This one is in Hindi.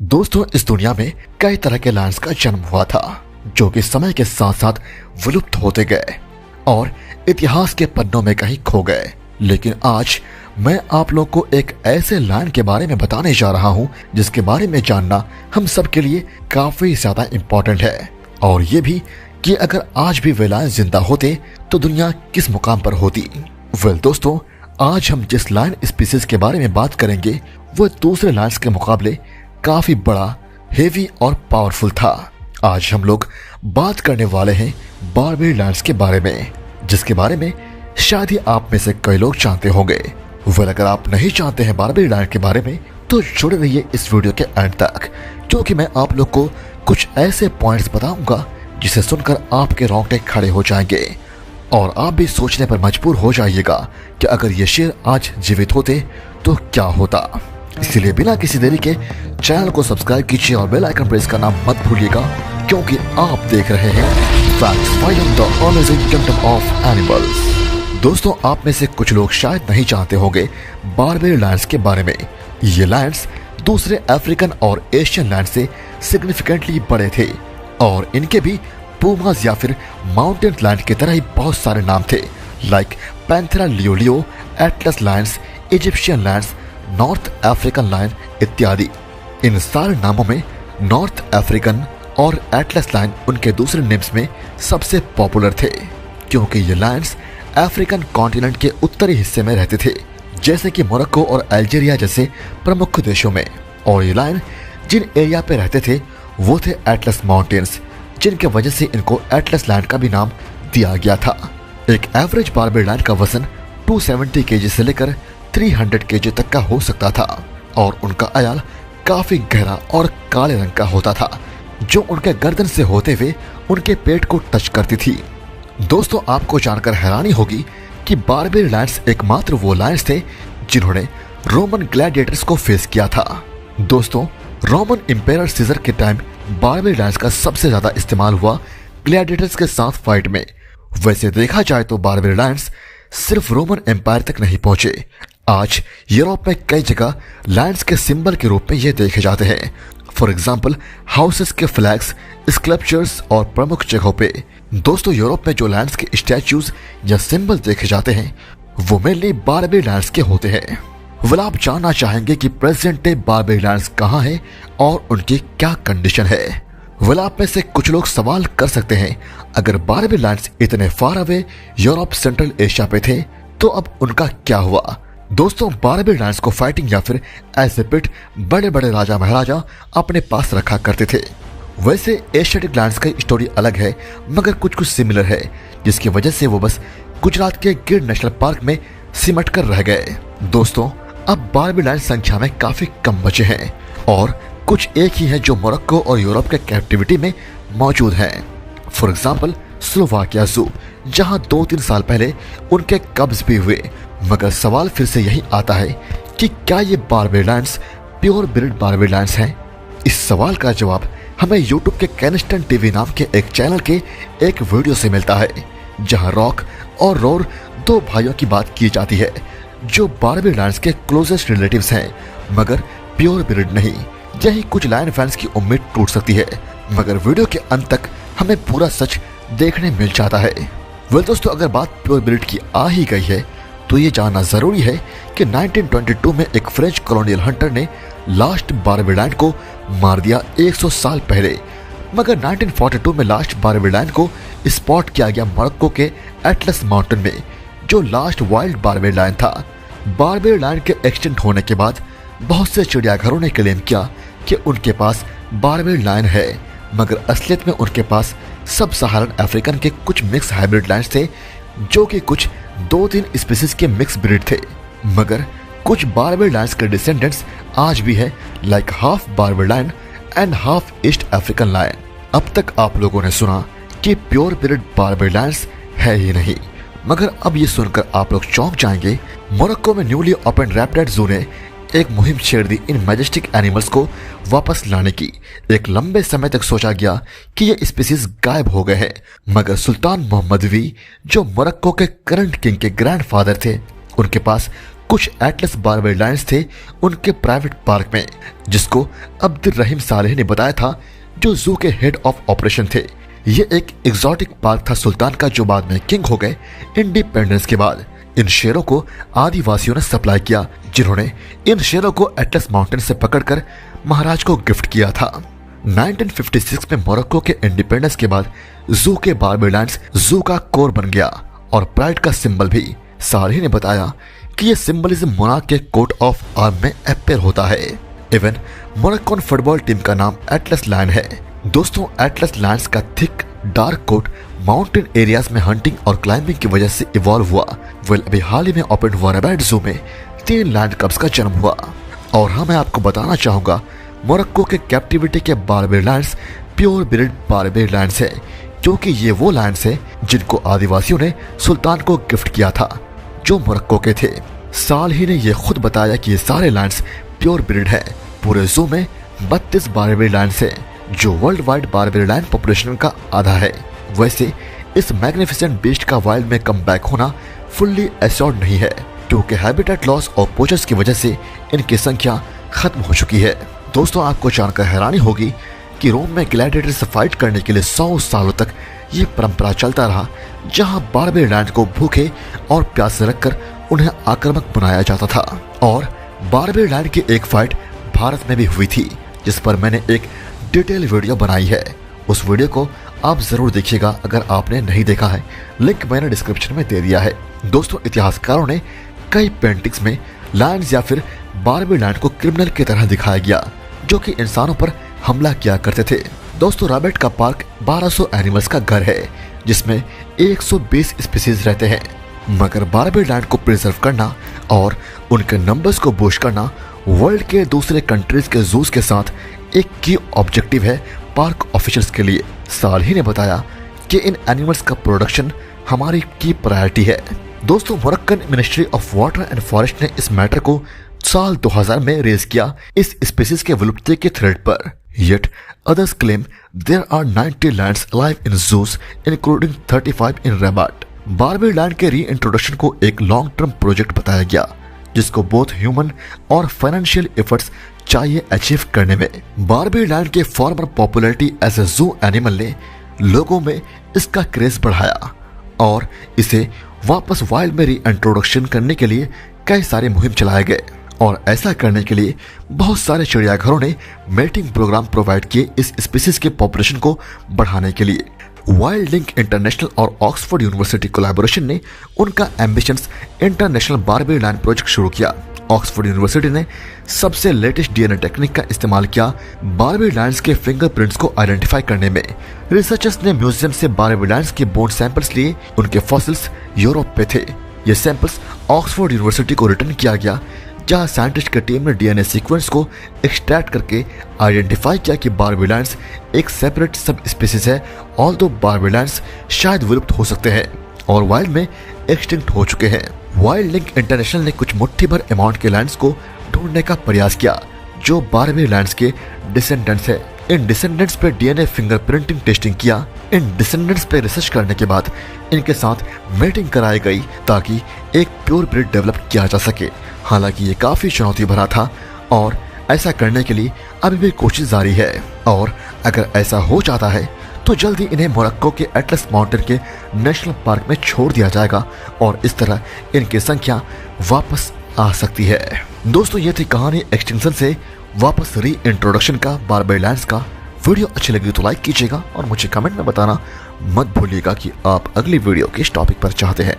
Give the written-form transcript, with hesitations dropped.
दोस्तों, इस दुनिया में कई तरह के लायंस का जन्म हुआ था जो कि समय के साथ साथ विलुप्त होते गए और इतिहास के पन्नों में कहीं खो गए। लेकिन आज मैं आप लोग को एक ऐसे लायन के बारे में बताने जा रहा हूं जिसके बारे में जानना हम सब के लिए काफी ज्यादा इम्पोर्टेंट है। और ये भी कि अगर आज भी वे लायन जिंदा होते तो दुनिया किस मुकाम पर होती। दोस्तों, आज हम जिस लायन स्पीसीज के बारे में बात करेंगे वो दूसरे लायंस के मुकाबले काफी बड़ा, हेवी और पावरफुल था। आज हम लोग बात करने वाले हैं बारबेरी लायंस के बारे में, जिसके बारे में शायद ही आप में से कई लोग जानते होंगे। अगर आप नहीं जानते हैं बारबेरी लायन के बारे में तो जुड़े रहिए इस वीडियो के एंड तक, क्योंकि मैं आप लोग को कुछ ऐसे पॉइंट्स बताऊंगा जिसे सुनकर आपके रोंगटे खड़े हो जाएंगे और आप भी सोचने पर मजबूर हो जाइएगा कि अगर ये शेर आज जीवित होते तो क्या होता। इसलिए बिना किसी देरी के चैनल को सब्सक्राइब कीजिए और बेल आइकन प्रेस करना मत भूलिएगा, क्योंकि आप देख रहे हैं facts finding the amazing kingdom of animals. दोस्तों, आप में से कुछ लोग शायद नहीं जानते होंगे बारबेरी लायंस के बारे में। ये लायंस दूसरे अफ्रीकन और एशियन लायंस से सिग्निफिकेंटली बड़े थे और इनके भी पूमास या फिर माउंटेन लायन की तरह ही बहुत सारे नाम थे, like Panthera leo, Atlas lions, Egyptian lions, North African lion इत्यादि। इन सारे नामों में नॉर्थ अफ्रीकन और एटलस लायन उनके दूसरे नेम्स में सबसे पॉपुलर थे, क्योंकि ये लायंस अफ्रीकन कॉन्टिनेंट के उत्तरी हिस्से में रहते थे, जैसे कि मोरक्को और अल्जीरिया जैसे प्रमुख देशों में। और ये लायन जिन एरिया पे रहते थे वो थे एटलस माउंटेन्स, जिनके वजह से इनको एटलस लायन का भी नाम दिया गया था। एक एवरेज बारबेरी लायन का वजन 270 केजी से लेकर 300 केजी तक का हो सकता था और उनका अयाल काफी गहरा और काले रंग का होता था, जो उनके गर्दन से होते हुए उनके पेट को टच करती थी। दोस्तों, आपको जानकर हैरानी होगी कि बारबेरी लायंस एकमात्र वो लायंस थे जिन्होंने रोमन ग्लैडिएटर्स को फेस किया था। दोस्तों, रोमन एम्पायर सीजर के टाइम बारबेरी लायंस का सबसे ज्यादा इस्तेमाल हुआ ग्लैडिएटर्स के साथ फाइट में। वैसे देखा जाए तो बारबेरी लायंस सिर्फ रोमन एम्पायर तक नहीं पहुंचे। आज यूरोप में कई जगह लायंस के सिंबल के रूप में ये देखे जाते हैं। फॉर एग्जाम्पल, हाउसेस के फ्लैग्स, स्कल्पचर्स और प्रमुख जगहों पे। दोस्तों, यूरोप में जो लायंस के स्टैच्यूज या सिंबल देखे जाते हैं वो मेनली बारबेरी लायंस के होते हैं। आप जानना चाहेंगे कि प्रेजेंट डे बारबेरी लायंस कहाँ है और उनकी क्या कंडीशन है। आप में से कुछ लोग सवाल कर सकते हैं, अगर बारबेरी लायंस इतने far away Europe central Asia पे थे तो अब उनका क्या हुआ। दोस्तों, बारबेरी लायंस को फाइटिंग या फिर ऐसे पिट बड़े बड़े राजा महाराजा अपने पास रखा करते थे। वैसे एशियाटिक लायंस की स्टोरी अलग है, मगर कुछ कुछ सिमिलर है, जिसकी वजह से वो बस गुजरात के गिर नेशनल पार्क में सिमट कर रह गए। दोस्तों, अब बारबेरी लायंस संख्या में काफी कम बचे हैं और कुछ एक ही हैं जो मोरक्को और यूरोप के कैप्टिविटी में मौजूद हैं। फॉर एग्जाम्पल, स्लोवाकिया ज़ू, जहां 2-3 साल पहले उनके कब्ज भी हुए। मगर सवाल फिर से यही आता है कि क्या ये Barbary lions pure breed Barbary lions हैं? इस सवाल का जवाब हमें यूट्यूब के कैनिस्टन टीवी नाम के एक चैनल के एक वीडियो से मिलता है, जहां रॉक और रोर, दो भाइयों की बात की जाती है जो बारबेरी लायंस के क्लोजेस्ट रिलेटिव्स हैं, मगर प्योर ब्रीड नहीं। यही कुछ लायन फैंस की उम्मीद टूट सकती है, मगर वीडियो के अंत तक हमें पूरा सच देखने मिल जाता है। दोस्तों, अगर बात प्योर ब्रीड की आ ही गई है तो ये जानना जरूरी है कि 1922 में एक फ्रेंच कॉलोनियल हंटर ने लास्ट बारबेरी लायन को मार दिया 100 साल पहले। मगर 1942 में लास्ट बारबेरी लायन को स्पॉट किया गया मोरक्को के एटलस माउंटेन में, जो लास्ट वाइल्ड बारबेरी लायन था। बारबेरी लायन के एक्सटिंक्ट होने के बाद बहुत से चिड़ियाघरों ने क्लेम किया कि उनके पास बारबेरी लायन है, मगर असलियत में उनके पास सब सहारन अफ्रीकन के कुछ मिक्स हाइब्रिड लायंस थे, जो कि कुछ 2-3 स्पीसीज के मिक्स ब्रीड थे। मगर कुछ बारबेरी लायंस के डिसेंडेंट्स आज भी है, like half Barbary lion and half East African lion. अब तक आप लोगों ने सुना कि प्योर ब्रीड बारबेरी लायंस है ही नहीं, मगर अब ये सुनकर आप लोग चौंक जाएंगे। मोरक्को में न्यूली ओपन रैप्टाइड ज़ू ने एक मुहिम छेड़ दी इन मैजेस्टिक एनिमल्स को वापस लाने की। एक लंबे समय तक सोचा गया कि ये स्पीसीज गायब हो गए हैं, मगर सुल्तान मोहम्मद वी, जो मोरक्को के करंट किंग के ग्रैंडफादर थे, उनके पास कुछ एटलस बारबेरियन लायंस थे उनके प्राइवेट पार्क में, जिसको अब्दुल रहीम सालेह ने बताया था, जो जू के हेड ऑफ ऑपरेशन थे। ये एक एग्जॉटिक पार्क था सुल्तान का, जो बाद में किंग हो गए इंडिपेंडेंस के बाद। इन शेरों को आदिवासियों ने सप्लाई किया, जिन्होंने इन शेरों को एटलस माउंटेन से पकड़कर महाराज को गिफ्ट किया था। 1956 में मोरक्को के इंडिपेंडेंस के बाद जू के बारबेरियन लायंस जू का कोर बन गया और प्राइड का सिंबल भी। सालेह ने बताया कि यह सिंबलिज्म मोनार्क के कोट ऑफ आर्म में अपीयर होता है। इवन मोरक्कोन फुटबॉल टीम का नाम एटलस लायन है। दोस्तों, एटलस लायंस का thick dark coat mountain areas में हंटिंग और क्लाइंबिंग की वजह से इवॉल्व हुआ। अभी हाल ही में ओपन हुआ रैबिट जू में 3 लायन कब्स का जन्म हुआ। और हाँ, मैं आपको बताना चाहूंगा, मोरक्को के कैप्टिविटी के barbarian Lions pure breed barbarian lions है, क्योंकि ये वो लायंस है जिनको आदिवासियों ने सुल्तान को गिफ्ट किया था, जो मोरक्को के थे। सालेह ने यह खुद बताया कि ये सारे लायंस प्योर ब्रीड है। पूरे जू में 32 बारबेरियन लायंस है, जो world wide Barbarian lion population का आधा है। वैसे इस मैग्निफिसेंट बीस्ट का वाइल्ड में कम बैक होना फुल्ली एश्योर्ड नहीं है, क्योंकि हैबिटेट लॉस और पोचर्स की वजह से इनकी संख्या खत्म हो चुकी है। दोस्तों, आपको जानकर हैरानी होगी कि रोम में ग्लैडिएटर से फाइट करने के लिए 100 सालों तक ये परंपरा चलता रहा, जहां बारबेरियन लायन को भूखे और प्यासे रखकर उन्हें आक्रामक बनाया जाता था। और बारबेरियन लायन की एक फाइट भारत में भी हुई थी, जिस पर मैंने एक डिटेल वीडियो बनाई है। उस वीडियो को आप जरूर देखिएगा अगर आपने नहीं देखा है, लिंक मैंने डिस्क्रिप्शन में दे दिया है। दोस्तों, इतिहासकारों ने कई पेंटिंग्स में लायंस या फिर बारबेरियन लायन को क्रिमिनल की तरह दिखाया गया, जो कि इंसानों पर हमला किया करते थे। दोस्तों, रैबिट का पार्क 1200 एनिमल्स का घर है, जिसमें 120 स्पीसीज रहते हैं। मगर बारबेरियन लायन को प्रिजर्व करना और उनके नंबर्स को बूस्ट करना वर्ल्ड के दूसरे कंट्रीज के जूस के साथ एक की ऑब्जेक्टिव है पार्क ऑफिशियल्स के लिए। सालेह ने बताया कि इन एनिमल्स का प्रोडक्शन हमारी की प्रायोरिटी है। दोस्तों, Moroccan ministry of water and forest ने इस मैटर को साल 2000 में रेज किया इस स्पीसीज के विलुप्ति के थ्रेट पर। Yet others claim there are 90 lions alive in zoos, including 35 in Rabat. Barbarian lion के री इंट्रोडक्शन को एक लॉन्ग टर्म प्रोजेक्ट बताया गया, जिसको बोथ ह्यूमन और फाइनेंशियल एफर्ट्स चाहिए अचीव करने में। बारबेरियन लायन के फॉर्मर पॉपुलैरिटी एज ए जू एनिमल ने लोगों में इसका क्रेज बढ़ाया और इसे वापस वाइल्ड में री इंट्रोडक्शन करने के लिए कई सारे मुहिम चलाए गए। और ऐसा करने के लिए बहुत सारे चिड़ियाघरों ने मेटिंग प्रोग्राम प्रोवाइड किए इस स्पीसीज के पॉपुलेशन को बढ़ाने के लिए। वाइल्ड लिंक इंटरनेशनल और ऑक्सफोर्ड यूनिवर्सिटी कोलैबोरेशन ने उनका ambitions international Barbarian lion project शुरू किया। ऑक्सफोर्ड यूनिवर्सिटी ने सबसे लेटेस्ट डीएनए टेक्निक का इस्तेमाल किया बारबेरियन लायंस के फिंगरप्रिंट्स को आइडेंटिफाई करने में। रिसर्चर्स ने म्यूजियम से बारबेरियन लायंस के बोन सैंपल्स लिए। उनके फॉसिल्स यूरोप पे थे। ये सैंपल्स ऑक्सफोर्ड यूनिवर्सिटी को रिटर्न किया गया, जहां साइंटिस्ट की टीम ने डीएनए सीक्वेंस को एक्सट्रैक्ट करके आइडेंटिफाई किया कि बारबेरियन लायंस एक सेपरेट सब स्पीसीज है। ऑल्दो बारबेरियन लायंस शायद विलुप्त हो सकते हैं और वाइल्ड में एक्सटिंक्ट हो चुके हैं। वाइल्ड लिंक इंटरनेशनल ने कुछ मुट्ठी भर अमाउंट के लायंस को ढूंढने का प्रयास किया, जो बारबेरियन लायंस के डिसेंडेंट्स है। इन डिसेंडेंट्स पे डीएनए फिंगरप्रिंटिंग टेस्टिंग किया। इन डिसेंडेंट्स पे रिसर्च करने के बाद इनके साथ मेटिंग कराई गई, ताकि एक प्योर ब्रीड डेवलप किया जा सके। हालांकि ये काफी चुनौती भरा था और ऐसा करने के लिए अभी भी कोशिश जारी है। और अगर ऐसा हो जाता है तो जल्दी इन्हें मोरक्को के एटलस माउंटेन के नेशनल पार्क में छोड़ दिया जाएगा और इस तरह इनकी संख्या वापस आ सकती है। दोस्तों, ये थी कहानी एक्सटिंक्शन से वापस री इंट्रोडक्शन का बारबेरियन लायंस का। वीडियो अच्छी लगी तो लाइक कीजिएगा और मुझे कमेंट में बताना मत भूलिएगा कि आप अगली वीडियो किस टॉपिक पर चाहते हैं।